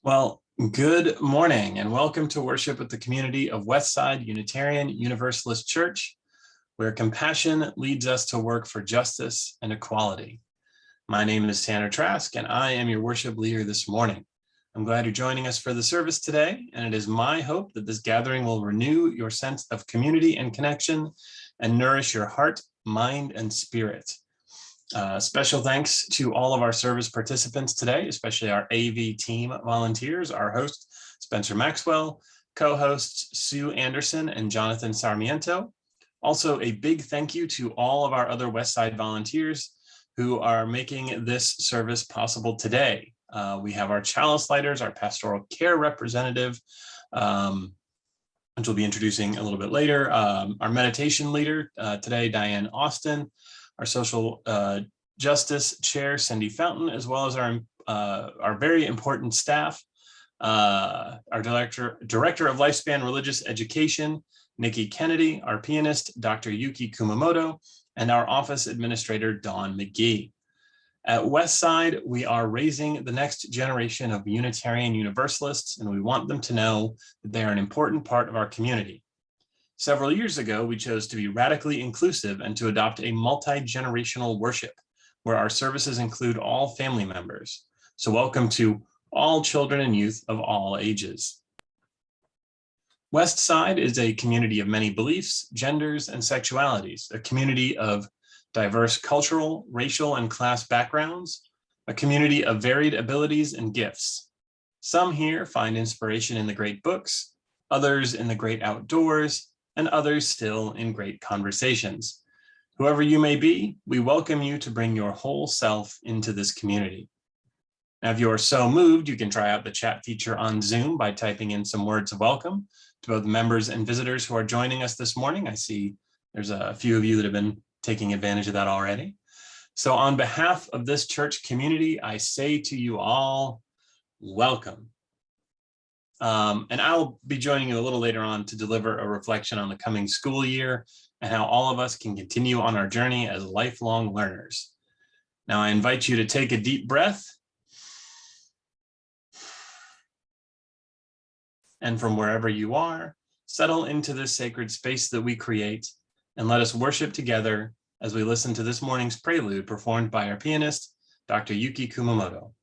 Well, good morning and welcome to worship with the community of Westside Unitarian Universalist Church, where compassion leads us to work for justice and equality. My name is Tanner Trask, and I am your worship leader this morning. I'm glad you're joining us for the service today, and it is my hope that this gathering will renew your sense of community and connection and nourish your heart, mind, and spirit. Special thanks to all of our service participants today, especially our AV team volunteers, our host, Spencer Maxwell, co-hosts Sue Anderson and Jonathan Sarmiento. Also, a big thank you to all of our other Westside volunteers who are making this service possible today. We have our chalice lighters, our pastoral care representative, which we'll be introducing a little bit later, our meditation leader today, Diane Austin, our social justice chair, Cindy Fountain, as well as our very important staff, our director of lifespan religious education, Nikki Kennedy, our pianist, Dr. Yuki Kumamoto, and our office administrator, Dawn McGee. At Westside, we are raising the next generation of Unitarian Universalists, and we want them to know that they are an important part of our community. Several years ago, we chose to be radically inclusive and to adopt a multi-generational worship, where our services include all family members. So welcome to all children and youth of all ages. Westside is a community of many beliefs, genders, and sexualities, a community of diverse cultural, racial, and class backgrounds, a community of varied abilities and gifts. Some here find inspiration in the great books, others in the great outdoors, and others still in great conversations. Whoever you may be, we welcome you to bring your whole self into this community. Now, if you are so moved, you can try out the chat feature on Zoom by typing in some words of welcome to both members and visitors who are joining us this morning. I see there's a few of you that have been taking advantage of that already. So on behalf of this church community, I say to you all, welcome. And I'll be joining you a little later on to deliver a reflection on the coming school year and how all of us can continue on our journey as lifelong learners. Now, I invite you to take a deep breath. And from wherever you are, settle into this sacred space that we create, and let us worship together as we listen to this morning's prelude performed by our pianist, Dr. Yuki Kumamoto.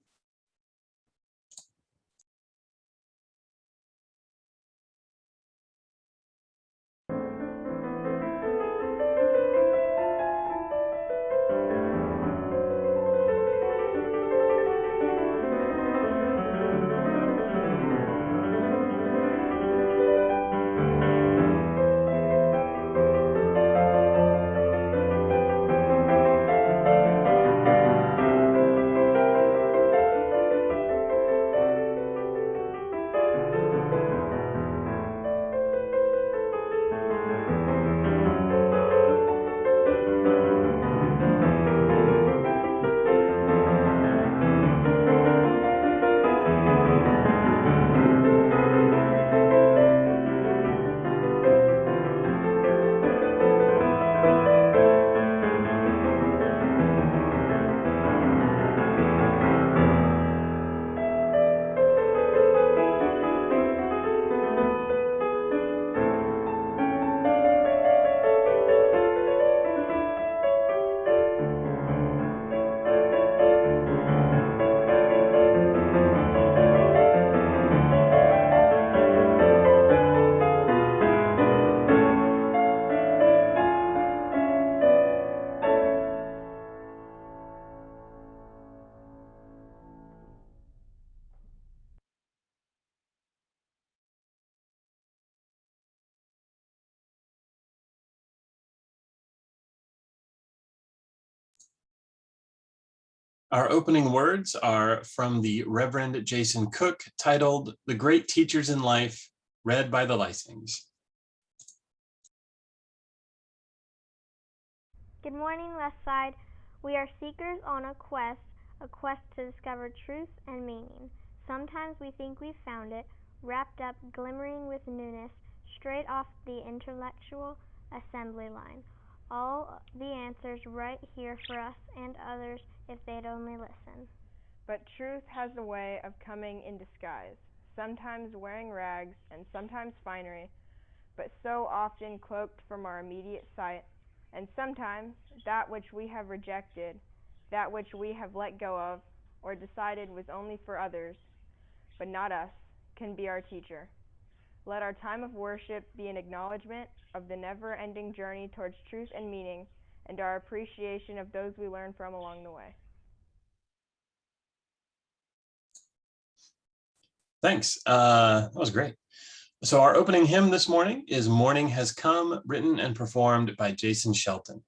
Our opening words are from the Reverend Jason Cook, titled "The Great Teachers in Life," read by the Lysings. Good morning, Westside. We are seekers on a quest to discover truth and meaning. Sometimes we think we've found it, wrapped up, glimmering with newness, straight off the intellectual assembly line. All the answers right here for us and others if they'd only listen. But truth has a way of coming in disguise, sometimes wearing rags and sometimes finery, but so often cloaked from our immediate sight, and sometimes that which we have rejected, that which we have let go of, or decided was only for others, but not us, can be our teacher. Let our time of worship be an acknowledgement of the never-ending journey towards truth and meaning, and our appreciation of those we learn from along the way. Thanks. That was great. So our opening hymn this morning is Morning Has Come, written and performed by Jason Shelton.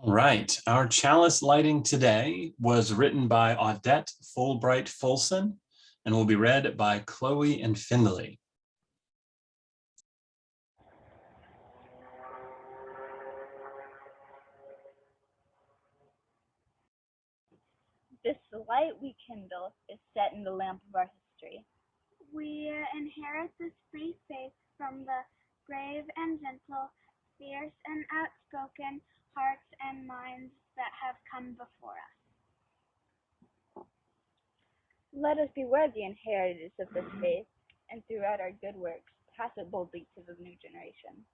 All right, our chalice lighting today was written by Audette Fulbright Fulson and will be read by Chloe and Findley. This light we kindle is set in the lamp of our history. We inherit this free faith from the brave and gentle, fierce and outspoken hearts and minds that have come before us. Let us be worthy inheritors of this faith, and throughout our good works, pass it boldly to the new generation.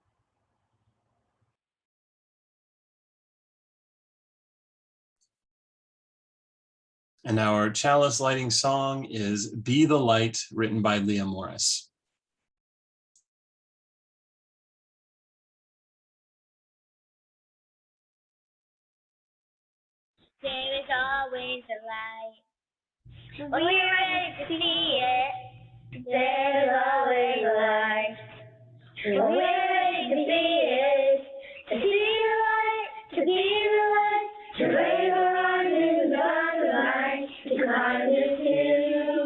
And our chalice lighting song is Be the Light, written by Leah Morris. There is always a light. When you're ready to see it, there's always a light. When we're ready to see it, to see the light, to be the light, to raise our arms in the dark of light, to climb this hill.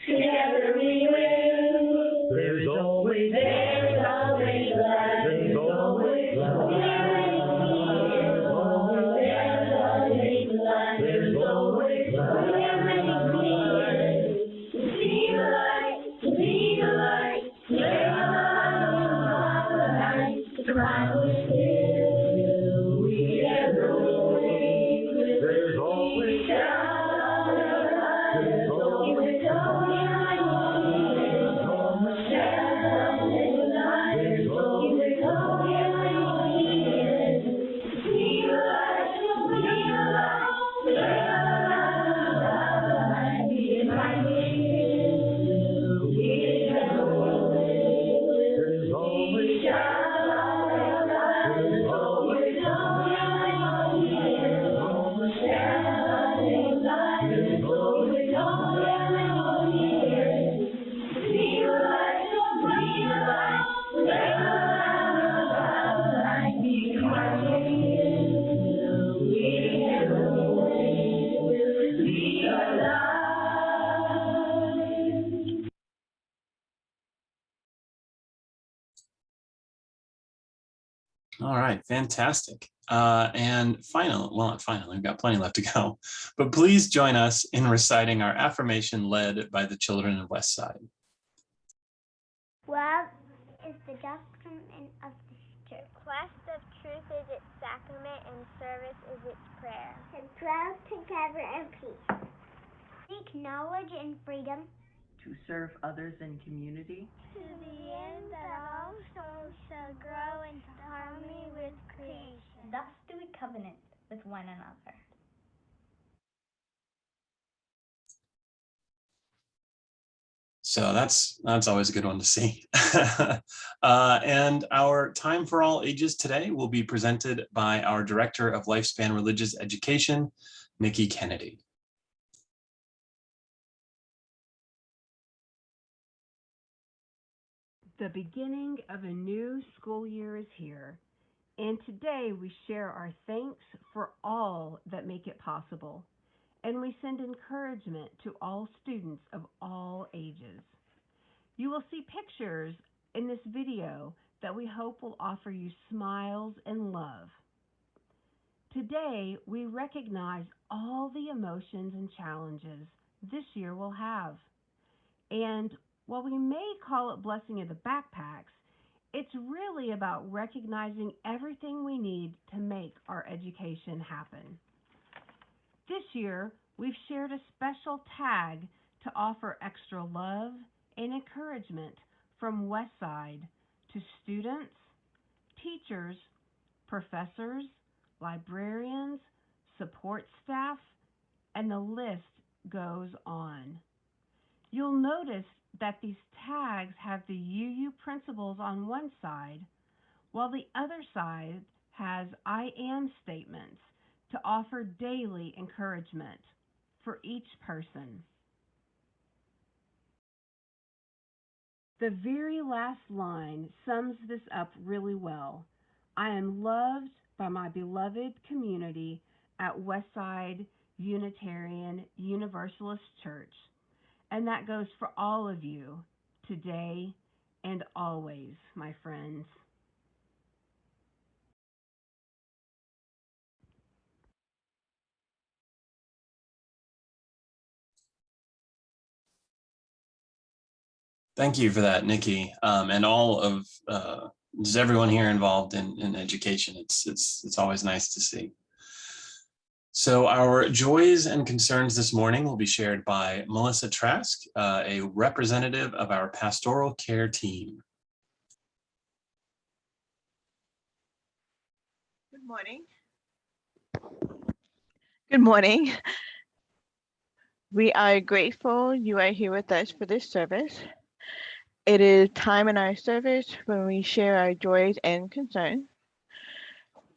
Together we will. There's always a light. There's always a light. There's always light. To see the light, to be the light, to light, to climb the hill. We are going. There's always light. There's always light. There's always light. There's always light. To see the light, to be the light. All right, fantastic. And finally, well, not finally, we've got plenty left to go, but please join us in reciting our affirmation led by the children of Westside. Love is the document of the church. Quest of truth is its sacrament, and service is its prayer. To dwell together in peace. Seek knowledge and freedom. To serve others in community. To the end that all souls shall grow into harmony with creation. Thus do we covenant with one another. So that's always a good one to see. And our Time for All Ages today will be presented by our Director of Lifespan Religious Education, Nikki Kennedy. The beginning of a new school year is here, and today we share our thanks for all that make it possible, and we send encouragement to all students of all ages. You will see pictures in this video that we hope will offer you smiles and love. Today, we recognize all the emotions and challenges this year will have, and while we may call it Blessing of the Backpacks, it's really about recognizing everything we need to make our education happen. This year, we've shared a special tag to offer extra love and encouragement from Westside to students, teachers, professors, librarians, support staff, and the list goes on. You'll notice that these tags have the UU principles on one side, while the other side has I am statements to offer daily encouragement for each person. The very last line sums this up really well. I am loved by my beloved community at Westside Unitarian Universalist Church. And that goes for all of you today and always, my friends. Thank you for that, Nikki, and all of just everyone here involved in education. It's always nice to see. So our joys and concerns this morning will be shared by Melissa Trask, a representative of our pastoral care team. Good morning. Good morning. We are grateful you are here with us for this service. It is time in our service when we share our joys and concerns.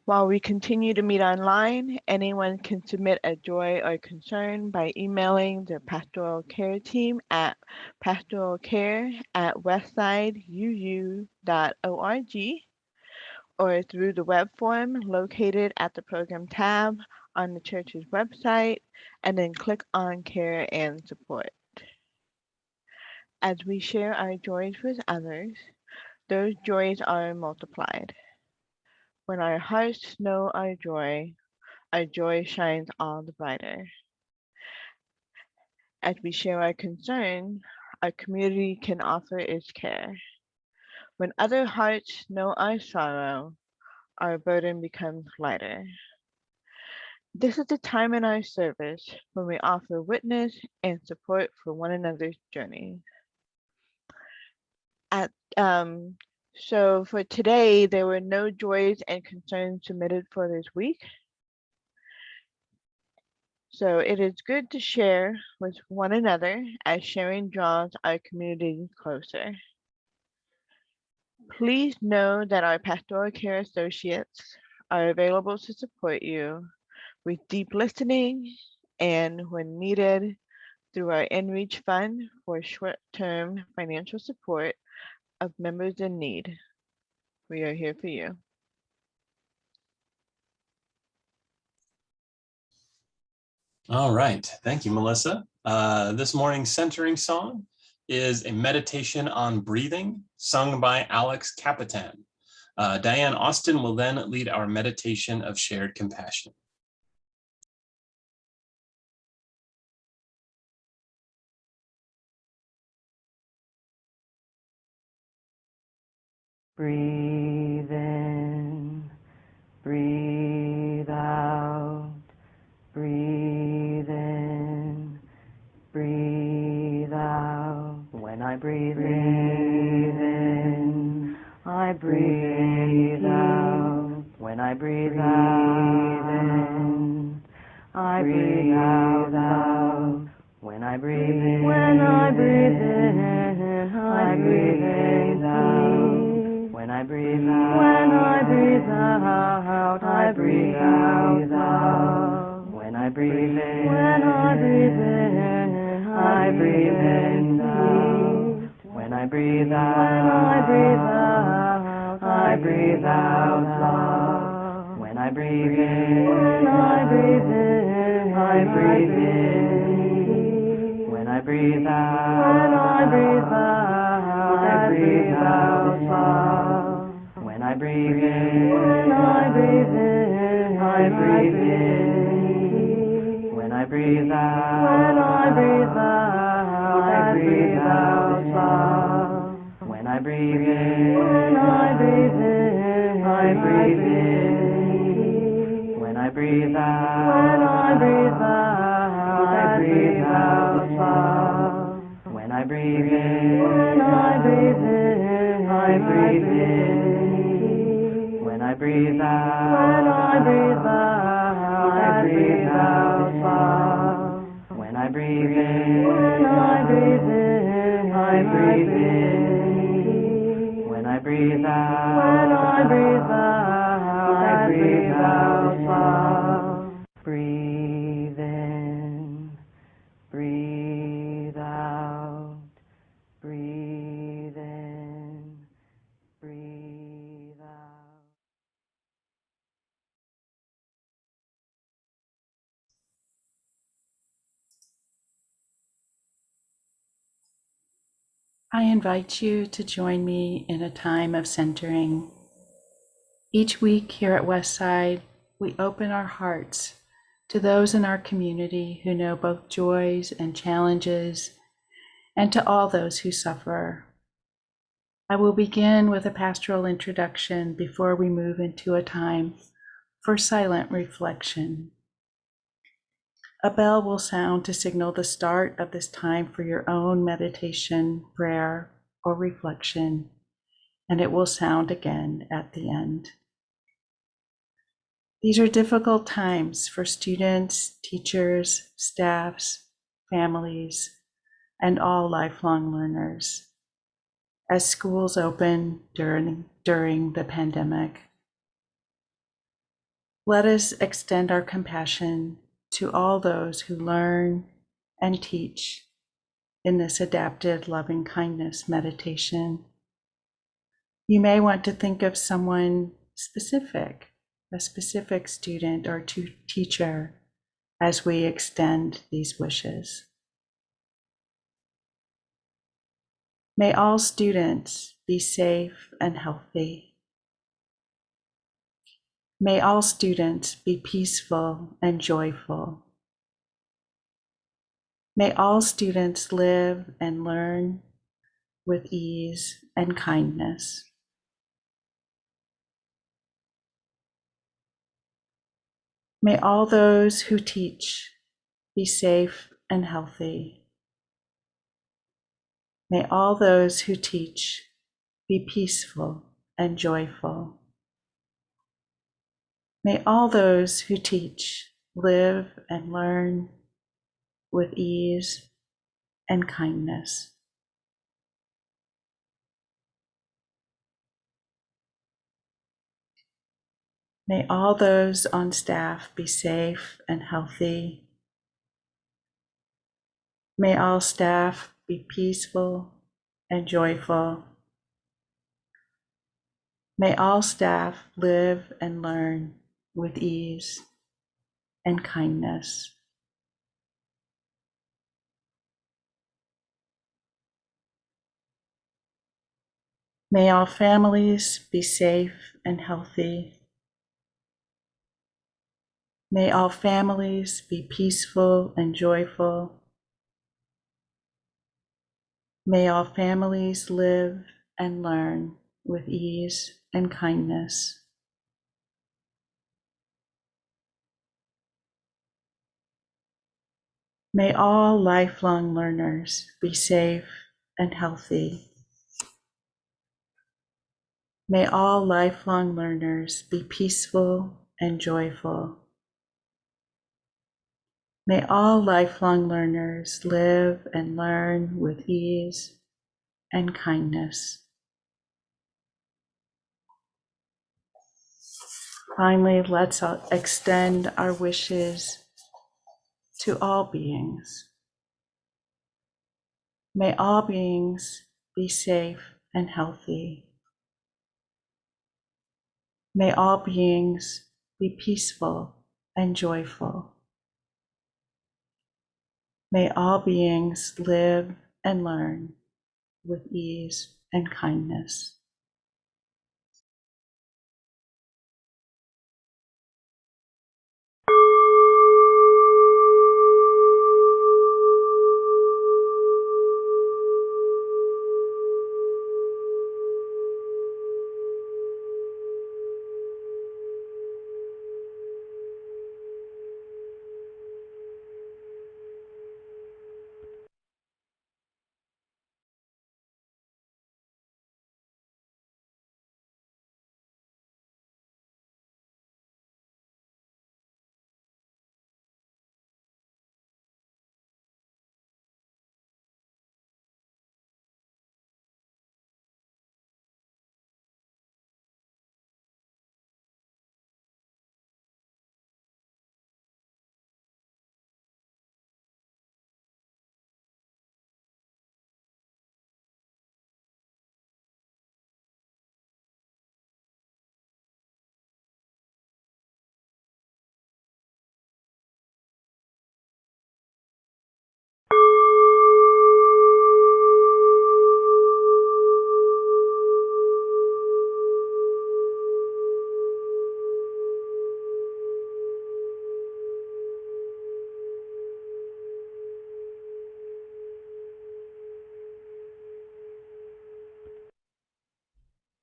While we continue to meet online, anyone can submit a joy or concern by emailing the pastoral care team at pastoralcare@westsideuu.org or through the web form located at the program tab on the church's website, and then click on Care and Support. As we share our joys with others, those joys are multiplied. When our hearts know our joy shines all the brighter. As we share our concern, our community can offer its care. When other hearts know our sorrow, our burden becomes lighter. This is the time in our service when we offer witness and support for one another's journey. So for today, there were no joys and concerns submitted for this week. So it is good to share with one another as sharing draws our community closer. Please know that our pastoral care associates are available to support you with deep listening and, when needed, through our InReach Fund for short-term financial support of members in need. We are here for you. All right, thank you, Melissa. This morning's centering song is a meditation on breathing sung by Alex Capitan. Diane Austin will then lead our meditation of shared compassion. Breathe in, breathe out, breathe in, breathe out. When I breathe in, I breathe out. When I breathe in, I breathe out. When I breathe in, I breathe in. When I breathe out, I breathe out. When I breathe in, I breathe in. When I breathe out, I breathe out. When I breathe in, I breathe in. When I breathe out, I breathe out. When I breathe in, I breathe in. When I breathe out, I breathe out. When I breathe in, I breathe in. When I breathe out, I breathe out. When I breathe in, I breathe in. When I breathe out, I breathe out. When I breathe in, I breathe in. When I breathe out, I breathe out. Breathe in, breathe out, breathe in, breathe out. I invite you to join me in a time of centering. Each week here at Westside, we open our hearts to those in our community who know both joys and challenges, and to all those who suffer. I will begin with a pastoral introduction before we move into a time for silent reflection. A bell will sound to signal the start of this time for your own meditation, prayer, or reflection, and it will sound again at the end. These are difficult times for students, teachers, staffs, families, and all lifelong learners as schools open during the pandemic. Let us extend our compassion to all those who learn and teach in this adapted loving kindness meditation. You may want to think of someone specific, a specific student or teacher, as we extend these wishes. May all students be safe and healthy. May all students be peaceful and joyful. May all students live and learn with ease and kindness. May all those who teach be safe and healthy. May all those who teach be peaceful and joyful. May all those who teach live and learn with ease and kindness. May all those on staff be safe and healthy. May all staff be peaceful and joyful. May all staff live and learn with ease and kindness. May all families be safe and healthy. May all families be peaceful and joyful. May all families live and learn with ease and kindness. May all lifelong learners be safe and healthy. May all lifelong learners be peaceful and joyful. May all lifelong learners live and learn with ease and kindness. Finally, let's extend our wishes to all beings. May all beings be safe and healthy. May all beings be peaceful and joyful. May all beings live and learn with ease and kindness.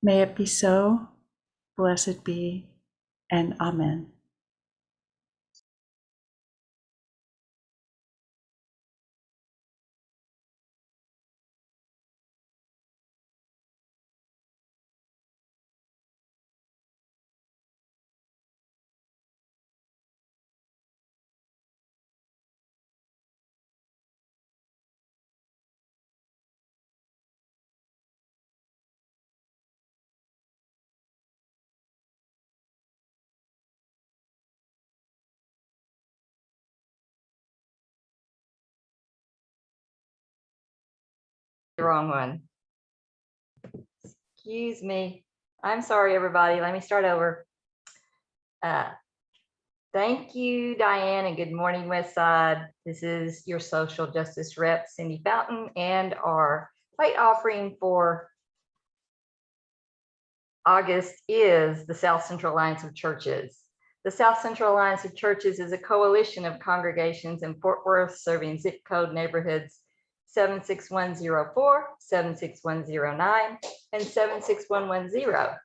May it be so, blessed be, and amen. The wrong one. Excuse me. I'm sorry, everybody. Let me start over. Thank you, Diane, and good morning, Westside. This is your social justice rep, Cindy Fountain, and our plate offering for August is the South Central Alliance of Churches. The South Central Alliance of Churches is a coalition of congregations in Fort Worth serving zip code neighborhoods 76104, 76109, and 76110.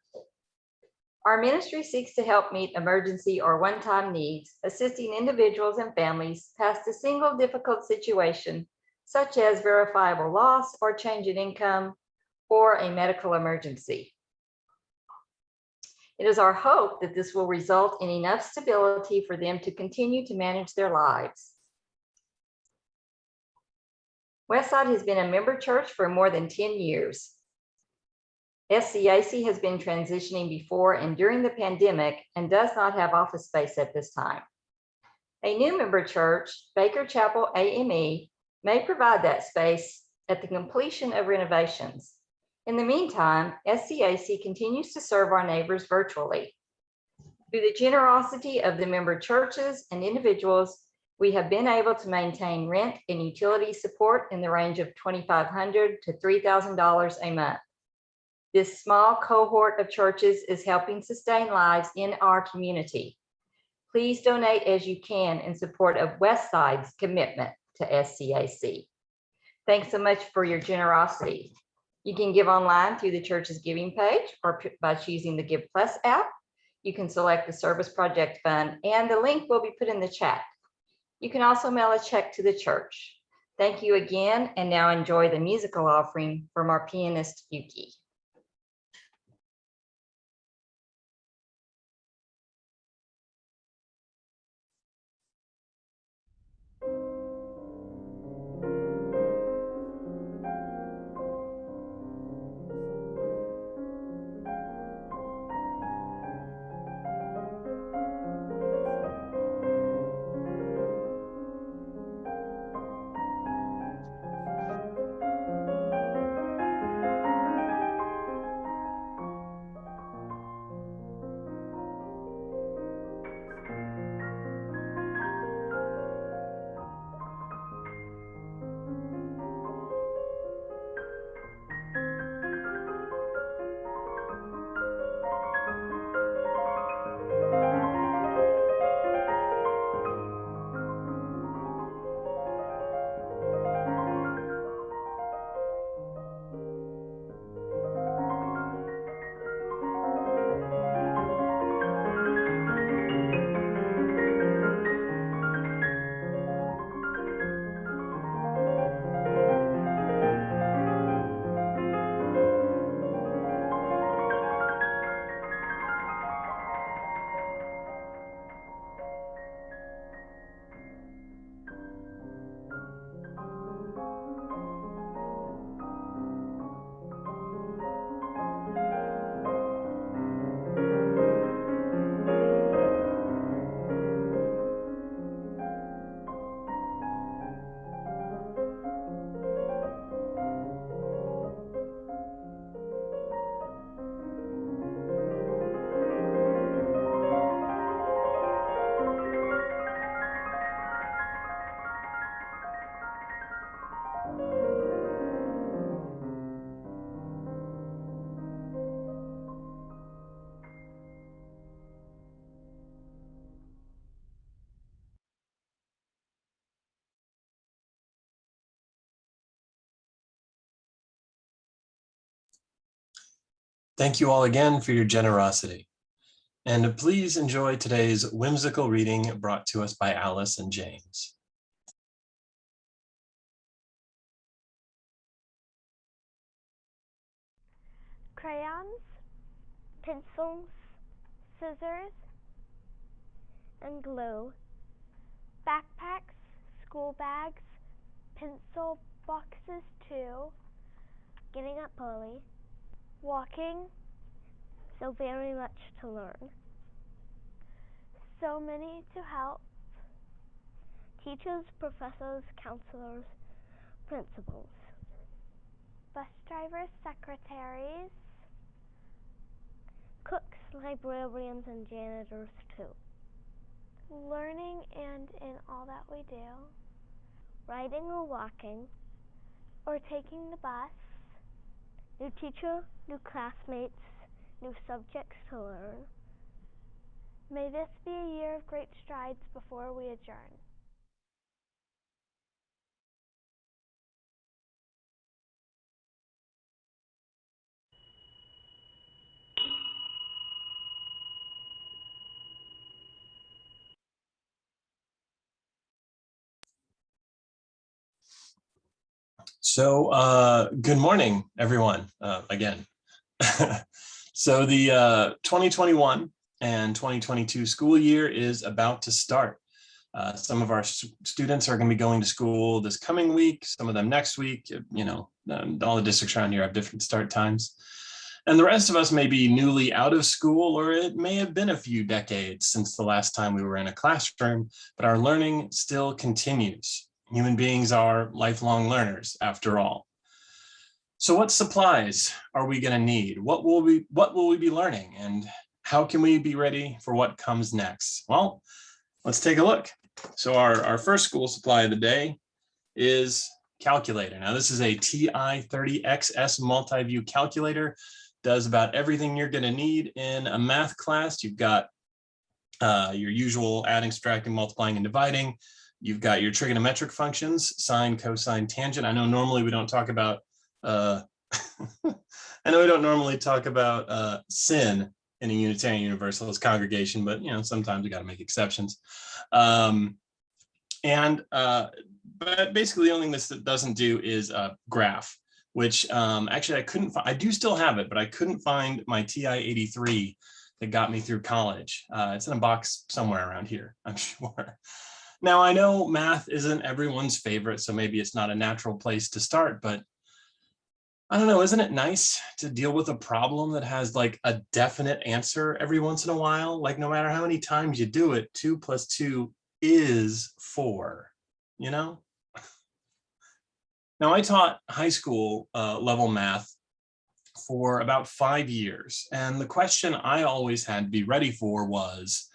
Our ministry seeks to help meet emergency or one-time needs, assisting individuals and families past a single difficult situation, such as verifiable loss or change in income or a medical emergency. It is our hope that this will result in enough stability for them to continue to manage their lives. Westside has been a member church for more than 10 years. SCAC has been transitioning before and during the pandemic and does not have office space at this time. A new member church, Baker Chapel AME, may provide that space at the completion of renovations. In the meantime, SCAC continues to serve our neighbors virtually. Through the generosity of the member churches and individuals, we have been able to maintain rent and utility support in the range of $2,500 to $3,000 a month. This small cohort of churches is helping sustain lives in our community. Please donate as you can in support of Westside's commitment to SCAC. Thanks so much for your generosity. You can give online through the church's giving page or by choosing the Give Plus app. You can select the Service Project Fund, and the link will be put in the chat. You can also mail a check to the church. Thank you again, and now enjoy the musical offering from our pianist, Yuki. Thank you all again for your generosity. And please enjoy today's whimsical reading brought to us by Alice and James. Crayons, pencils, scissors, and glue, backpacks, school bags, pencil boxes too, getting up early, walking, so very much to learn, so many to help, teachers, professors, counselors, principals, bus drivers, secretaries, cooks, librarians, and janitors too. Learning and in all that we do, riding or walking, or taking the bus, new teacher, new classmates, new subjects to learn. May this be a year of great strides before we adjourn. So good morning, everyone, again. So the 2021 and 2022 school year is about to start. Some of our students are going to be going to school this coming week, some of them next week. You know, all the districts around here have different start times. And the rest of us may be newly out of school, or it may have been a few decades since the last time we were in a classroom, but our learning still continues. Human beings are lifelong learners, after all. So what supplies are we going to need? What will we be learning? And how can we be ready for what comes next? Well, let's take a look. So our first school supply of the day is calculator. Now this is a TI-30XS multi-view calculator does about everything you're going to need in a math class. You've got your usual adding, subtracting, multiplying, and dividing. You've got your trigonometric functions, sine, cosine, tangent. I know normally we don't talk about sin in a Unitarian Universalist congregation, but sometimes we got to make exceptions. But basically the only thing this doesn't do is graph, which actually I couldn't find. I do still have it, but I couldn't find my TI-83 that got me through college. It's in a box somewhere around here, I'm sure. Now, I know math isn't everyone's favorite, so maybe it's not a natural place to start, but I don't know, isn't it nice to deal with a problem that has like a definite answer every once in a while? Like no matter how many times you do it, 2 + 2 is 4, Now I taught high school level math for about 5 years. And the question I always had to be ready for was,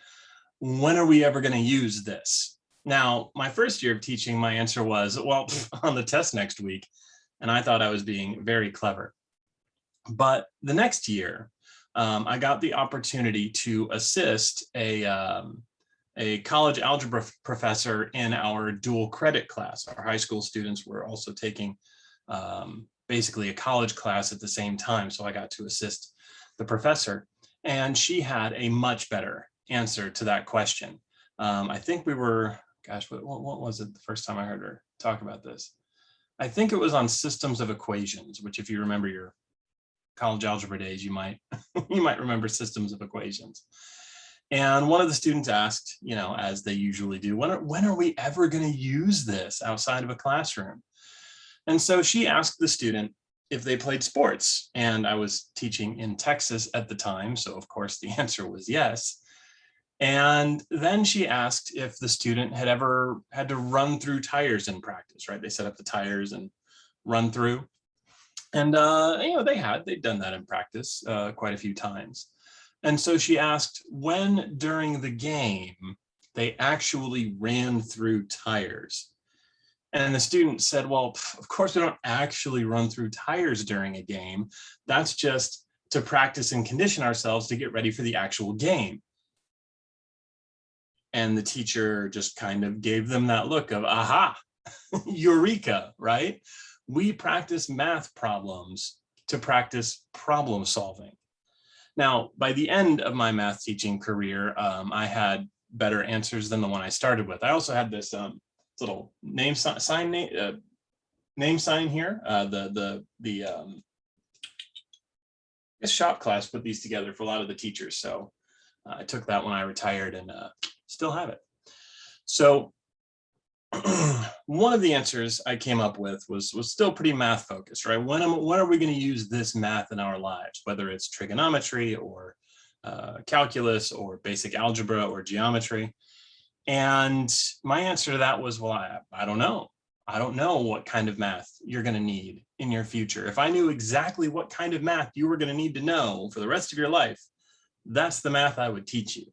when are we ever going to use this? Now, my first year of teaching, my answer was, well, on the test next week. And I thought I was being very clever. But the next year, I got the opportunity to assist a college algebra professor in our dual credit class. Our high school students were also taking basically a college class at the same time. So I got to assist the professor, and she had a much better answer to that question. I think we were, gosh, what was it the first time I heard her talk about this? I think it was on systems of equations, which if you remember your college algebra days, you might remember systems of equations. And one of the students asked, as they usually do, when are we ever going to use this outside of a classroom? And so she asked the student if they played sports. And I was teaching in Texas at the time, so of course the answer was yes. And then she asked if the student had ever had to run through tires in practice, right? They set up the tires and run through. And, they'd done that in practice quite a few times. And so she asked when during the game they actually ran through tires. And the student said, well, of course we don't actually run through tires during a game. That's just to practice and condition ourselves to get ready for the actual game. And the teacher just kind of gave them that look of, aha, eureka, right? We practice math problems to practice problem solving. Now, by the end of my math teaching career, I had better answers than the one I started with. I also had this little name sign here. This shop class put these together for a lot of the teachers. So I took that when I retired and still have it. So one of the answers I came up with was still pretty math focused, right? When are we going to use this math in our lives, whether it's trigonometry or calculus or basic algebra or geometry? And my answer to that was, well, I don't know. I don't know what kind of math you're going to need in your future. If I knew exactly what kind of math you were going to need to know for the rest of your life, that's the math I would teach you.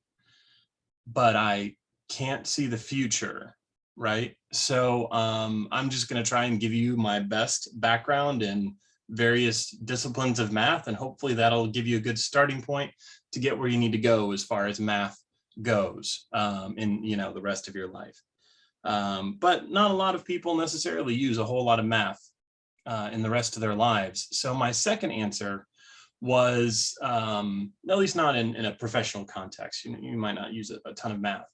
But I can't see the future, right? So I'm just going to try and give you my best background in various disciplines of math, and hopefully that'll give you a good starting point to get where you need to go as far as math goes in the rest of your life. But not a lot of people necessarily use a whole lot of math in the rest of their lives. So my second answer was, at least not in a professional context, you might not use a ton of math.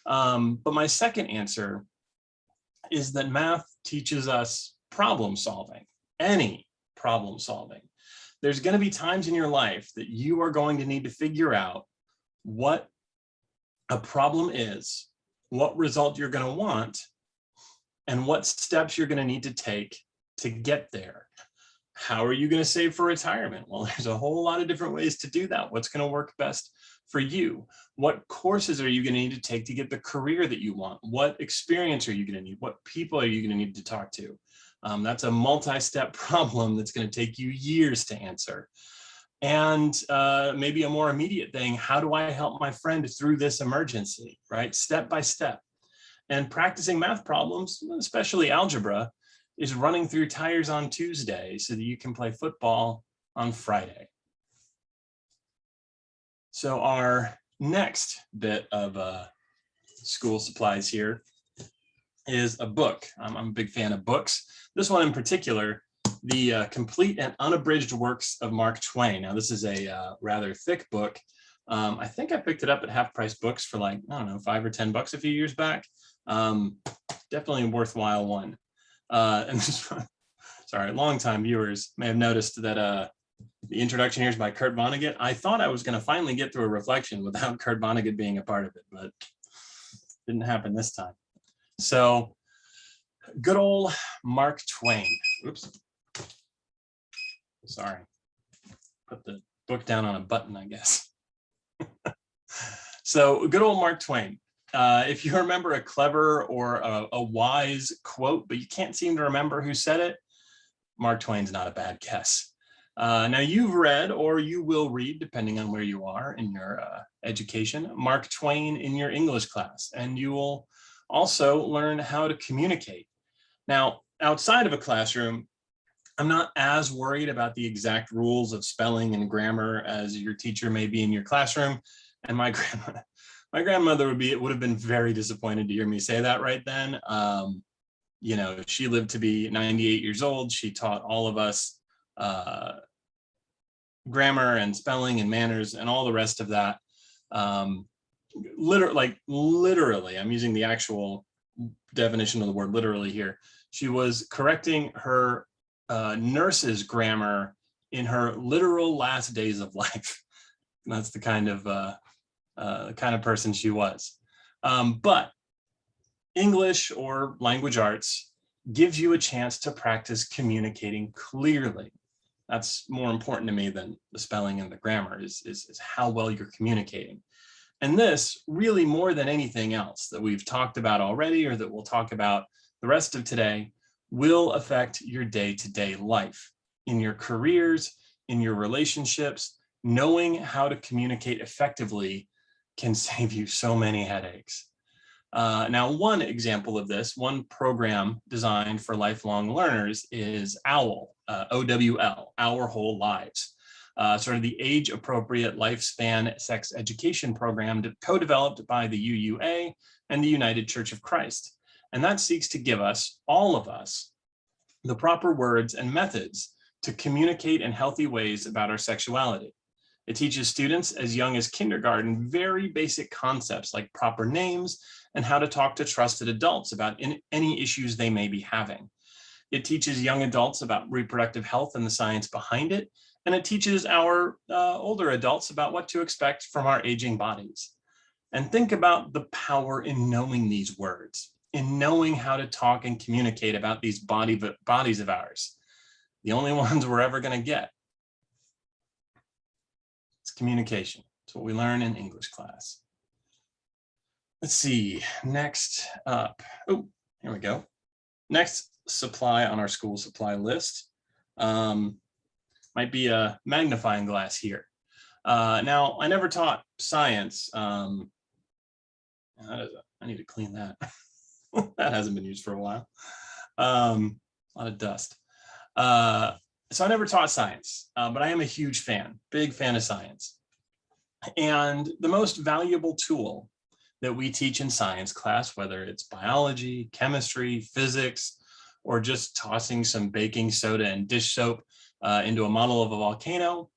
But my second answer is that math teaches us problem solving, any problem solving. There's going to be times in your life that you are going to need to figure out what a problem is, what result you're going to want, and what steps you're going to need to take to get there. How are you going to save for retirement? Well, there's a whole lot of different ways to do that. What's going to work best for you? What courses are you going to need to take to get the career that you want? What experience are you going to need? What people are you going to need to talk to? That's a multi-step problem that's going to take you years to answer. And maybe a more immediate thing, how do I help my friend through this emergency, right? Step by step. And practicing math problems, especially algebra, is running through tires on Tuesday so that you can play football on Friday. So our next bit of school supplies here is a book. I'm a big fan of books. This one in particular, the Complete and Unabridged Works of Mark Twain. Now, this is a rather thick book. I think I picked it up at Half Price Books for like, I don't know, $5 or $10 a few years back. Definitely a worthwhile one. And this, sorry, longtime viewers may have noticed that the introduction here is by Kurt Vonnegut. I thought I was going to finally get through a reflection without Kurt Vonnegut being a part of it, but didn't happen this time. So, good old Mark Twain. Oops. Sorry. Put the book down on a button, I guess. So, good old Mark Twain. If you remember a clever or a wise quote, but you can't seem to remember who said it, Mark Twain's not a bad guess. Now, you've read, or you will read, depending on where you are in your education, Mark Twain in your English class, and you will also learn how to communicate. Now, outside of a classroom, I'm not as worried about the exact rules of spelling and grammar as your teacher may be in your classroom. And my grandmother would have been very disappointed to hear me say that right then. You know, she lived to be 98 years old. She taught all of us grammar and spelling and manners and all the rest of that. Literally, I'm using the actual definition of the word literally here. She was correcting her nurse's grammar in her literal last days of life. And that's the kind of person she was. But English or language arts gives you a chance to practice communicating clearly. That's more important to me than the spelling and the grammar is how well you're communicating. And this really more than anything else that we've talked about already or that we'll talk about the rest of today will affect your day-to-day life, in your careers, in your relationships. Knowing how to communicate effectively can save you so many headaches. Now, one example of this, one program designed for lifelong learners is OWL, OWL, Our Whole Lives, sort of the age-appropriate lifespan sex education program co-developed by the UUA and the United Church of Christ. And that seeks to give us, all of us, the proper words and methods to communicate in healthy ways about our sexuality. It teaches students as young as kindergarten very basic concepts like proper names and how to talk to trusted adults about any issues they may be having. It teaches young adults about reproductive health and the science behind it, and it teaches our older adults about what to expect from our aging bodies. And think about the power in knowing these words, in knowing how to talk and communicate about these bodies of ours, the only ones we're ever going to get. It's communication. It's what we learn in English class. Let's see, next up. Oh, here we go. Next supply on our school supply list might be a magnifying glass here. Now, I never taught science. I need to clean that. That hasn't been used for a while. A lot of dust. So I never taught science, but I am a huge fan, big fan of science. And the most valuable tool that we teach in science class, whether it's biology, chemistry, physics, or just tossing some baking soda and dish soap into a model of a volcano,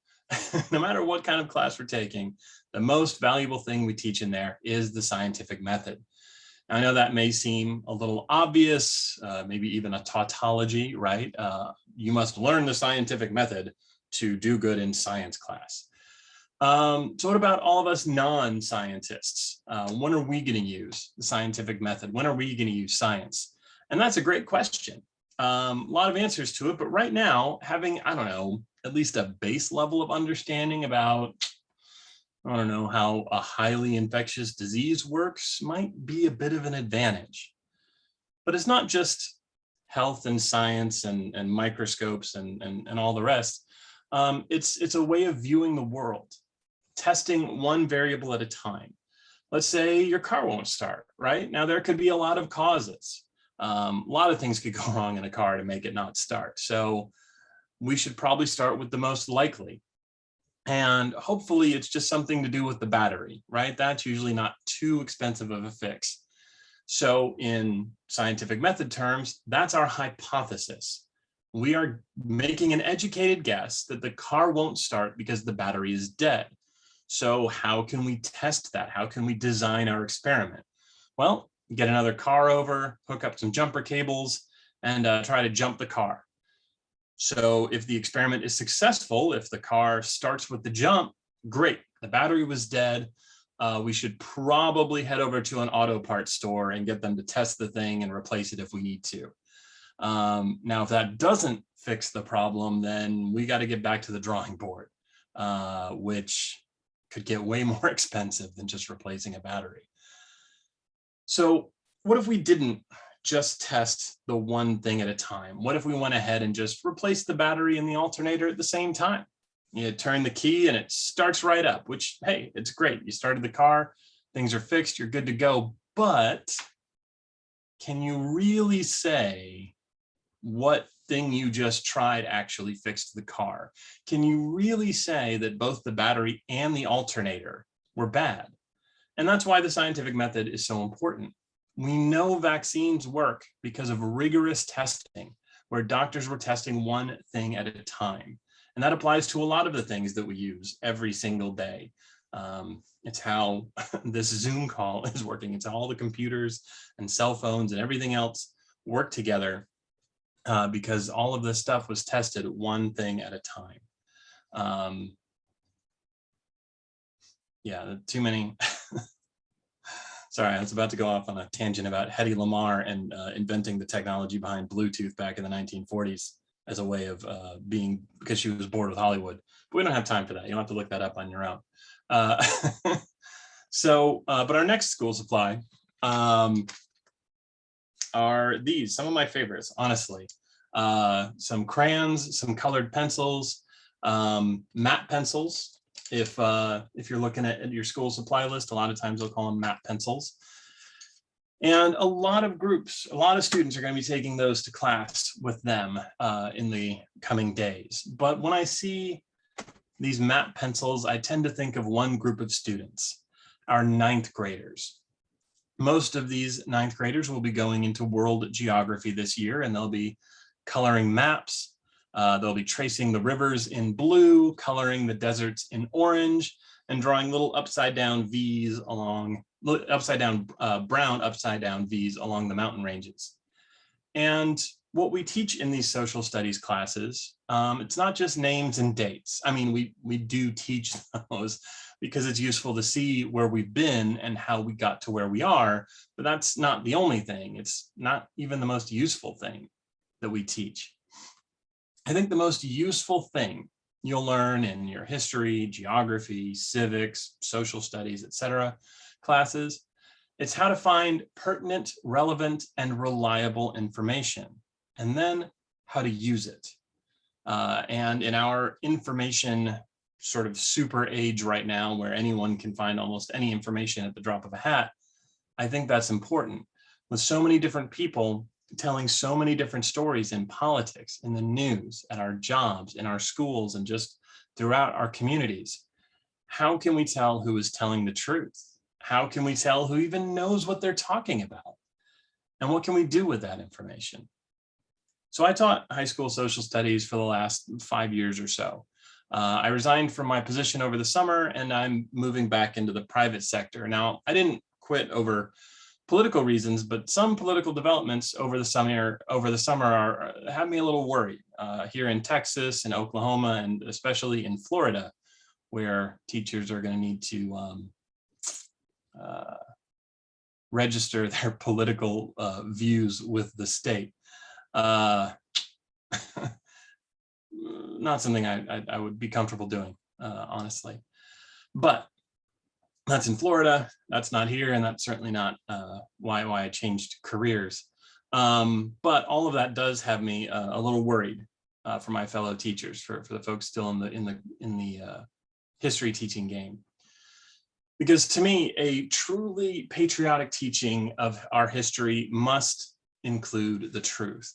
no matter what kind of class we're taking, the most valuable thing we teach in there is the scientific method. I know that may seem a little obvious, maybe even a tautology, right? You must learn the scientific method to do good in science class. So what about all of us non-scientists? When are we going to use the scientific method? When are we going to use science? And that's a great question. A lot of answers to it, but right now, having, I don't know, at least a base level of understanding about, I don't know, how a highly infectious disease works might be a bit of an advantage. But it's not just health and science and microscopes and all the rest. It's a way of viewing the world, testing one variable at a time. Let's say your car won't start, right? Now, there could be a lot of causes. A lot of things could go wrong in a car to make it not start. So we should probably start with the most likely. And hopefully it's just something to do with the battery, right? That's usually not too expensive of a fix. So in scientific method terms, that's our hypothesis. We are making an educated guess that the car won't start because the battery is dead. So how can we test that? How can we design our experiment? Well, get another car over, hook up some jumper cables, and try to jump the car. So if the experiment is successful, if the car starts with the jump, great, the battery was dead. We should probably head over to an auto parts store and get them to test the thing and replace it if we need to. Now, if that doesn't fix the problem, then we got to get back to the drawing board, which could get way more expensive than just replacing a battery. So what if we didn't just test the one thing at a time? What if we went ahead and just replaced the battery and the alternator at the same time? You turn the key and it starts right up, which, hey, it's great. You started the car, things are fixed, you're good to go. But can you really say what thing you just tried actually fixed the car? Can you really say that both the battery and the alternator were bad? And that's why the scientific method is so important. We know vaccines work because of rigorous testing, where doctors were testing one thing at a time. And that applies to a lot of the things that we use every single day. It's how this Zoom call is working. It's how all the computers and cell phones and everything else work together, because all of this stuff was tested one thing at a time. Yeah, too many. Sorry, I was about to go off on a tangent about Hedy Lamarr and inventing the technology behind Bluetooth back in the 1940s as a way of being, because she was bored with Hollywood. But we don't have time for that. You don't have to look that up on your own. But our next school supply are these, some of my favorites, honestly. Some crayons, some colored pencils, matte pencils. If you're looking at your school supply list, a lot of times they'll call them matte pencils. And a lot of groups, a lot of students are going to be taking those to class with them in the coming days. But when I see these matte pencils, I tend to think of one group of students, our 9th graders. Most of these 9th graders will be going into world geography this year, and they'll be coloring maps. They'll be tracing the rivers in blue, coloring the deserts in orange, and drawing little upside down V's along, brown upside down V's along the mountain ranges. And what we teach in these social studies classes, it's not just names and dates. I mean, we do teach those because it's useful to see where we've been and how we got to where we are, but that's not the only thing. It's not even the most useful thing that we teach. I think the most useful thing you'll learn in your history, geography, civics, social studies, etc. classes, it's how to find pertinent, relevant, and reliable information, and then how to use it. And in our information sort of super age right now, where anyone can find almost any information at the drop of a hat, I think that's important. With so many different people telling so many different stories in politics, in the news, at our jobs, in our schools, and just throughout our communities, how can we tell who is telling the truth? How can we tell who even knows what they're talking about? And what can we do with that information? So I taught high school social studies for the last 5 years or so. I resigned from my position over the summer, and I'm moving back into the private sector. Now, I didn't quit over political reasons, but some political developments over the summer have me a little worried here in Texas and Oklahoma, and especially in Florida, where teachers are going to need to register their political views with the state. Not something I would be comfortable doing, honestly. But that's in Florida, that's not here, and that's certainly not why I changed careers. But all of that does have me a little worried for my fellow teachers, for the folks still in the history teaching game. Because to me, a truly patriotic teaching of our history must include the truth.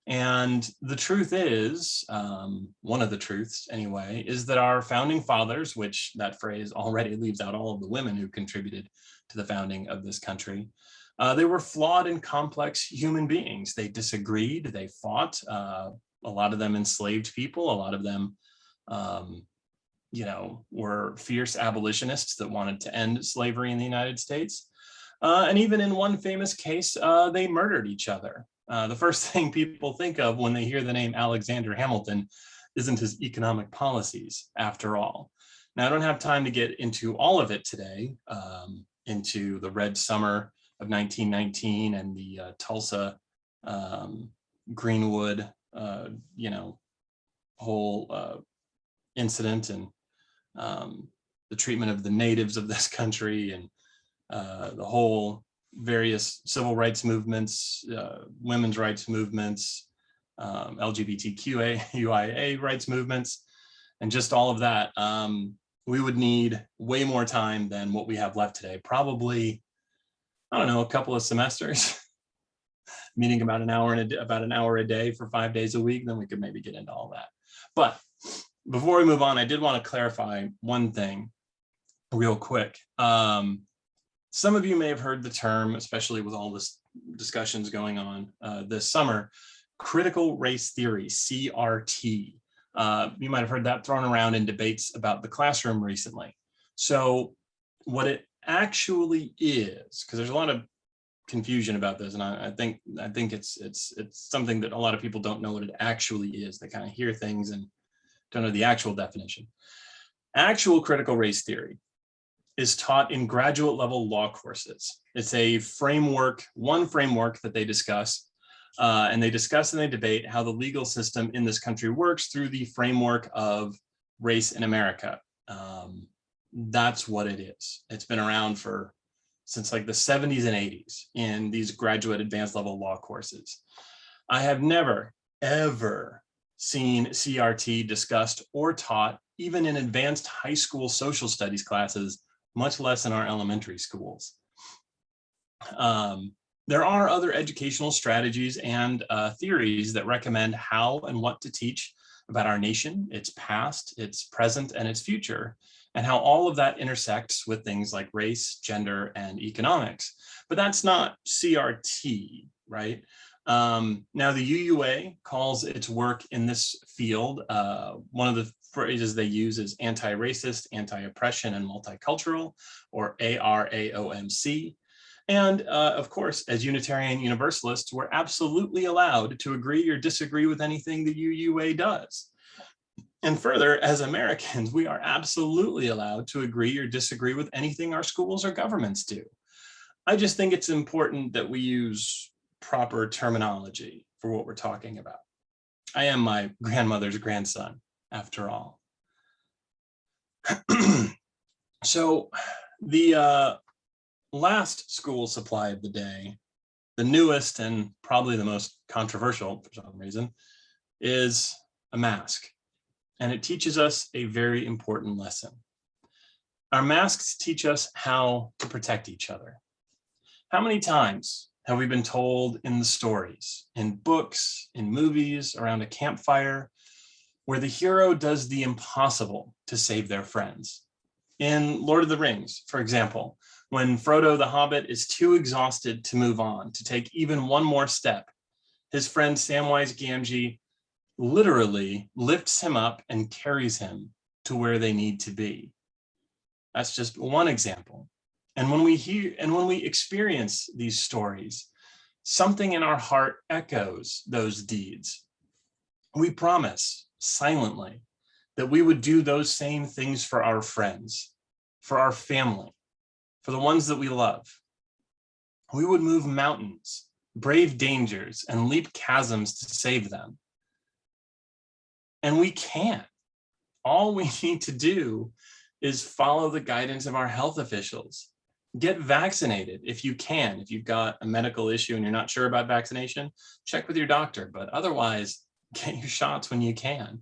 And the truth is, one of the truths anyway, is that our founding fathers, which that phrase already leaves out all of the women who contributed to the founding of this country, they were flawed and complex human beings. They disagreed, they fought, a lot of them enslaved people, a lot of them were fierce abolitionists that wanted to end slavery in the United States. And even in one famous case, they murdered each other. The first thing people think of when they hear the name Alexander Hamilton isn't his economic policies, after all. Now, I don't have time to get into all of it today, into the Red Summer of 1919 and the Tulsa Greenwood, whole incident, and the treatment of the natives of this country, and the whole various civil rights movements, women's rights movements, LGBTQIA rights movements, and just all of that. We would need way more time than what we have left today. Probably, I don't know, a couple of semesters, meeting about an hour a day for 5 days a week. Then we could maybe get into all that. But before we move on, I did want to clarify one thing real quick. Some of you may have heard the term, especially with all this discussions going on this summer, critical race theory, CRT. You might have heard that thrown around in debates about the classroom recently. So what it actually is, because there's a lot of confusion about this, and I think it's something that a lot of people don't know what it actually is. They kind of hear things and don't know the actual definition. Actual critical race theory is taught in graduate level law courses. It's a framework, one framework that they discuss, and they discuss and they debate how the legal system in this country works through the framework of race in America. That's what it is. It's been around since like the 70s and 80s in these graduate advanced level law courses. I have never, ever seen CRT discussed or taught even in advanced high school social studies classes, much less in our elementary schools. There are other educational strategies and theories that recommend how and what to teach about our nation, its past, its present, and its future, and how all of that intersects with things like race, gender, and economics. But that's not CRT, right? Now, the UUA calls its work in this field, one of the phrases they use is anti-racist, anti-oppression, and multicultural, or ARAOMC. And of course, as Unitarian Universalists, we're absolutely allowed to agree or disagree with anything the UUA does. And further, as Americans, we are absolutely allowed to agree or disagree with anything our schools or governments do. I just think it's important that we use proper terminology for what we're talking about. I am my grandmother's grandson, after all. So the last school supply of the day, the newest and probably the most controversial for some reason, is a mask. And it teaches us a very important lesson. Our masks teach us how to protect each other. How many times have we been told in the stories, in books, in movies, around a campfire, where the hero does the impossible to save their friends? In Lord of the Rings, for example, when Frodo the Hobbit is too exhausted to move on, to take even one more step, his friend Samwise Gamgee literally lifts him up and carries him to where they need to be. That's just one example. And when we experience these stories, something in our heart echoes those deeds. We promise silently that we would do those same things for our friends, for our family, for the ones that we love. We would move mountains, brave dangers, and leap chasms to save them. And we can. All we need to do is follow the guidance of our health officials. Get vaccinated if you can. If you've got a medical issue and you're not sure about vaccination, check with your doctor, but otherwise, get your shots when you can.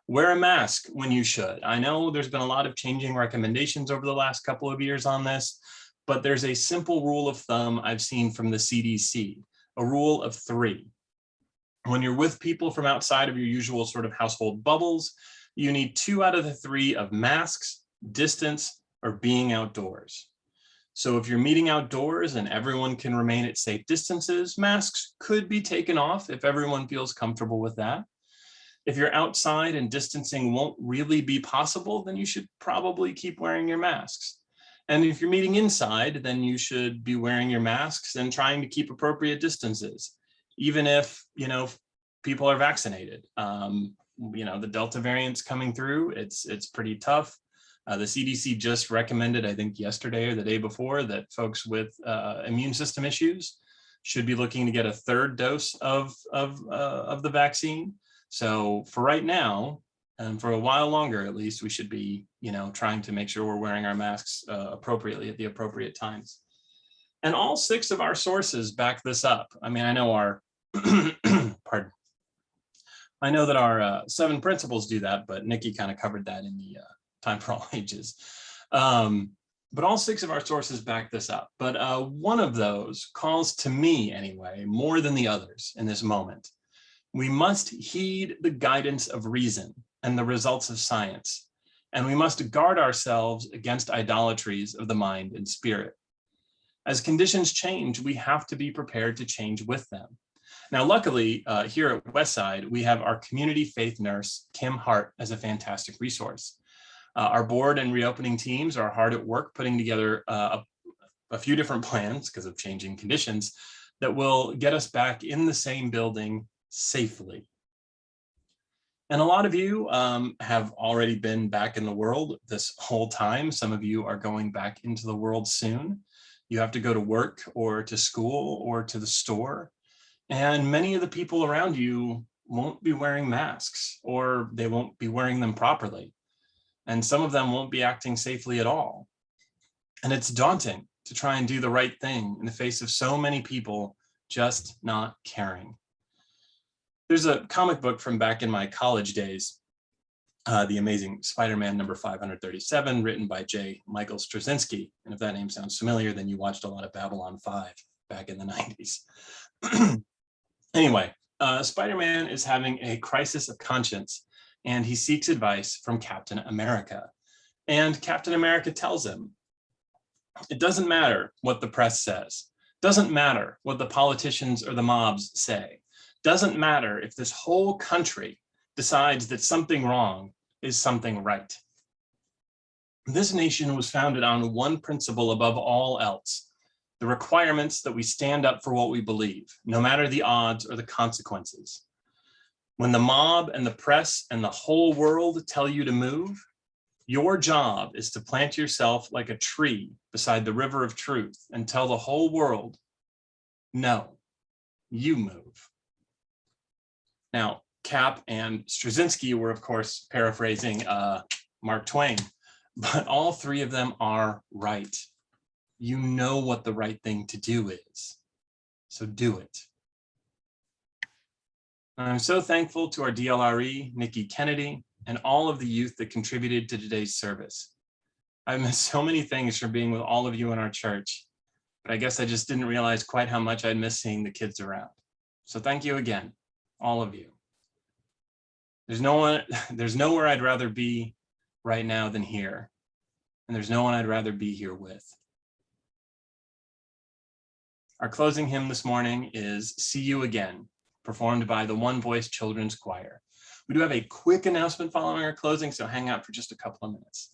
Wear a mask when you should. I know there's been a lot of changing recommendations over the last couple of years on this, but there's a simple rule of thumb I've seen from the CDC, a rule of 3. When you're with people from outside of your usual sort of household bubbles, you need 2 out of the 3 of masks, distance, or being outdoors. So if you're meeting outdoors and everyone can remain at safe distances, masks could be taken off if everyone feels comfortable with that. If you're outside and distancing won't really be possible, then you should probably keep wearing your masks. And if you're meeting inside, then you should be wearing your masks and trying to keep appropriate distances, even if, people are vaccinated. The Delta variant's coming through. It's pretty tough. The CDC just recommended, I think yesterday or the day before, that folks with immune system issues should be looking to get a 3rd dose of the vaccine. So for right now, and for a while longer at least, we should be, trying to make sure we're wearing our masks appropriately at the appropriate times. And all 6 of our sources back this up. I mean, I know our, pardon. I know that our 7 principles do that, but Nikki kind of covered that in the Time for All Ages. But all 6 of our sources back this up. But one of those calls to me anyway, more than the others in this moment. We must heed the guidance of reason and the results of science, and we must guard ourselves against idolatries of the mind and spirit. As conditions change, we have to be prepared to change with them. Now, luckily, here at Westside, we have our community faith nurse, Kim Hart, as a fantastic resource. Our board and reopening teams are hard at work putting together a few different plans because of changing conditions that will get us back in the same building safely. And a lot of you have already been back in the world this whole time. Some of you are going back into the world soon. You have to go to work or to school or to the store. And many of the people around you won't be wearing masks, or they won't be wearing them properly. And some of them won't be acting safely at all. And it's daunting to try and do the right thing in the face of so many people just not caring. There's a comic book from back in my college days, The Amazing Spider-Man number 537, written by J. Michael Straczynski. And if that name sounds familiar, then you watched a lot of Babylon 5 back in the 90s. Anyway, Spider-Man is having a crisis of conscience, and he seeks advice from Captain America. And Captain America tells him, it doesn't matter what the press says. Doesn't matter what the politicians or the mobs say. Doesn't matter if this whole country decides that something wrong is something right. This nation was founded on one principle above all else: the requirements that we stand up for what we believe, no matter the odds or the consequences. When the mob and the press and the whole world tell you to move, your job is to plant yourself like a tree beside the river of truth and tell the whole world, no, you move. Now, Cap and Straczynski were, of course, paraphrasing Mark Twain, but all 3 of them are right. You know what the right thing to do is, so do it. I'm so thankful to our DLRE, Nikki Kennedy, and all of the youth that contributed to today's service. I've missed so many things from being with all of you in our church, but I guess I just didn't realize quite how much I'd miss seeing the kids around. So thank you again, all of you. There's nowhere I'd rather be right now than here, and there's no one I'd rather be here with. Our closing hymn this morning is See You Again, performed by the One Voice Children's Choir. We do have a quick announcement following our closing, so hang out for just a couple of minutes.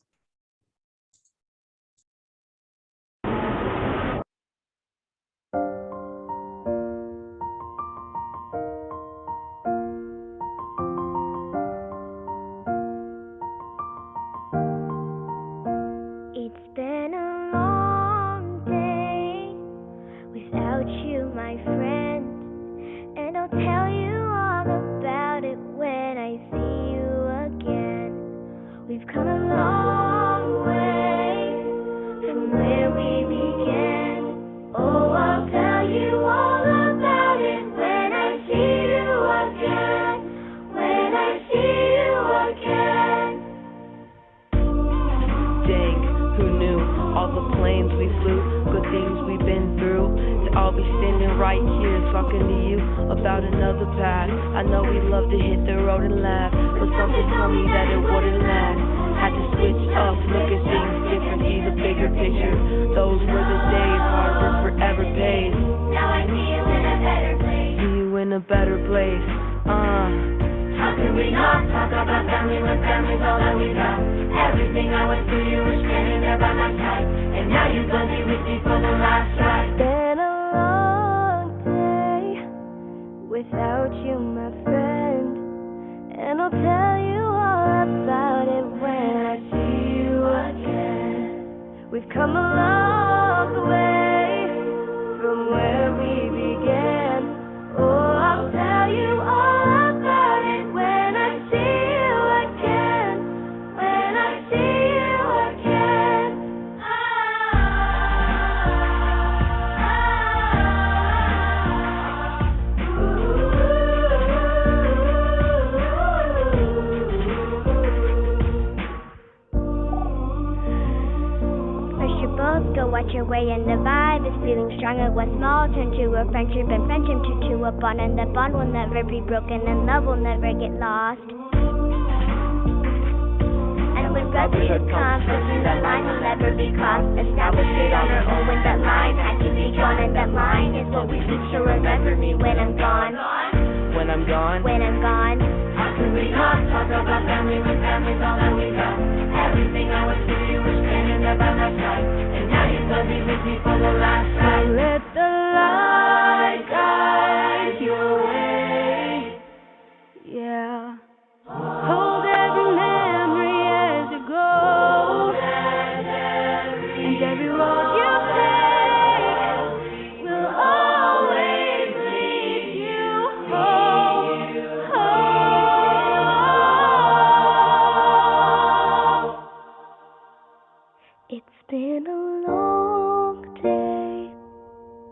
It's been a long day without you, my friend, and I'll tell you all about it when I see you again. We've come a long right here talking to you about another path. I know we love to hit the road and laugh, but something told me that it wouldn't last. Had to switch up, look at things different, see the bigger picture. Those were the days, hard work forever pays. Now I see you in a better place. See you in a better place. How can we not talk about family when family's all that we got? Everything I went through, you were standing there by my side, and now you're gonna be with me for the last ride. Been a long day without you, my friend, and I'll tell you all about it when I see you again. We've come a long way from where we began. Oh, I'll tell you all about it when I see you again. When I see you again. First you both go watch your way, and the vibe is feeling stronger. What's small turn to a friendship, and friendship to a bond, and the bond will never be broken, and love will never get lost. And when brotherhood comes, crossing that line will never be crossed. Established it on our own when that line had to be drawn, and that line is what we seek. So remember me when I'm gone. When I'm gone. When I'm gone. How can we not talk about family when family's all that we got? Everything I went through, you were standing there by my side, and now you're gonna be with me for the last ride. Let the light guide your way. Yeah. Hold every memory as you go, and every road you take will always lead you home. It's been a long day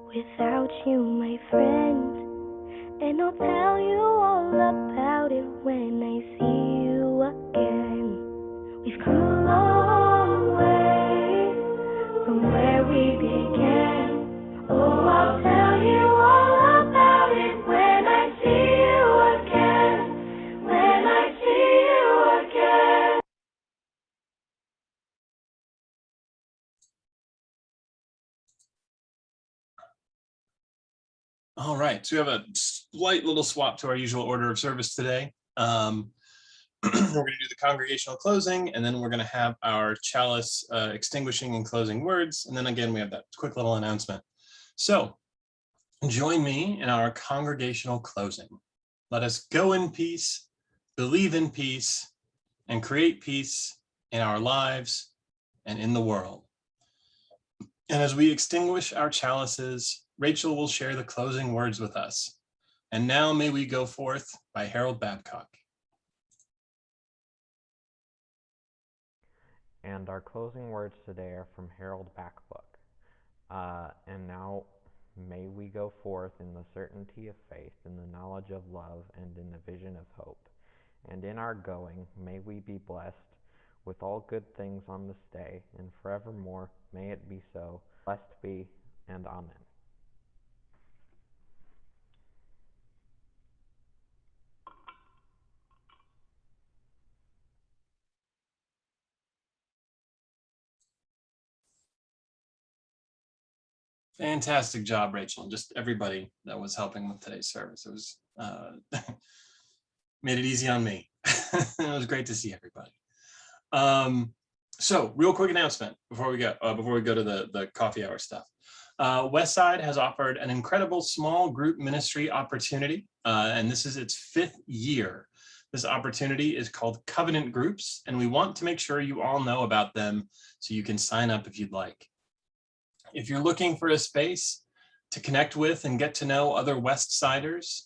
without you, my friend, and I'll tell you all about it when I see you again. We've come a long way from where we began. Oh, I'll tell you all about it when I see you again. When I see you again. All right, so we have a slight little swap to our usual order of service today. We're going to do the congregational closing, and then we're going to have our chalice extinguishing and closing words. And then again, we have that quick little announcement. So join me in our congregational closing. Let us go in peace, believe in peace, and create peace in our lives and in the world. And as we extinguish our chalices, Rachel will share the closing words with us. And now may we go forth by Harold Babcock. And our closing words today are from Harold Babcock. And now may we go forth in the certainty of faith, in the knowledge of love, and in the vision of hope. And in our going, may we be blessed with all good things on this day, and forevermore may it be so. Blessed be, and amen. Fantastic job, Rachel, and just everybody that was helping with today's service. It was made it easy on me. It was great to see everybody. So real quick announcement before we go to the coffee hour stuff. Westside has offered an incredible small group ministry opportunity, and this is its 5th year. This opportunity is called Covenant Groups, and we want to make sure you all know about them so you can sign up if you'd like. If you're looking for a space to connect with and get to know other Westsiders,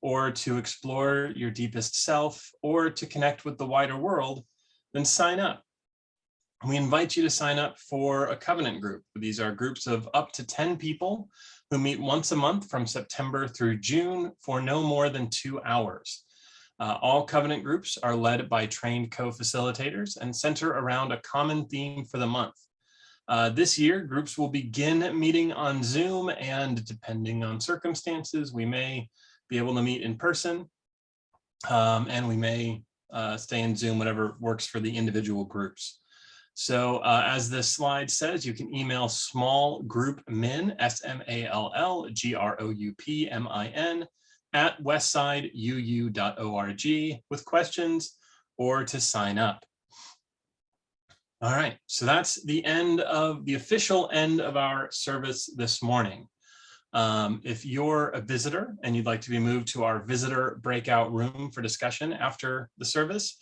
or to explore your deepest self, or to connect with the wider world, then sign up. We invite you to sign up for a covenant group. These are groups of up to 10 people who meet once a month from September through June for no more than 2 hours. All covenant groups are led by trained co-facilitators and center around a common theme for the month. This year, groups will begin meeting on Zoom, and depending on circumstances, we may be able to meet in person, and we may stay in Zoom, whatever works for the individual groups. So as this slide says, you can email smallgroupmin, SMALLGROUPMIN, at westsideu.org with questions or to sign up. All right, so that's the official end of our service this morning. If you're a visitor and you'd like to be moved to our visitor breakout room for discussion after the service,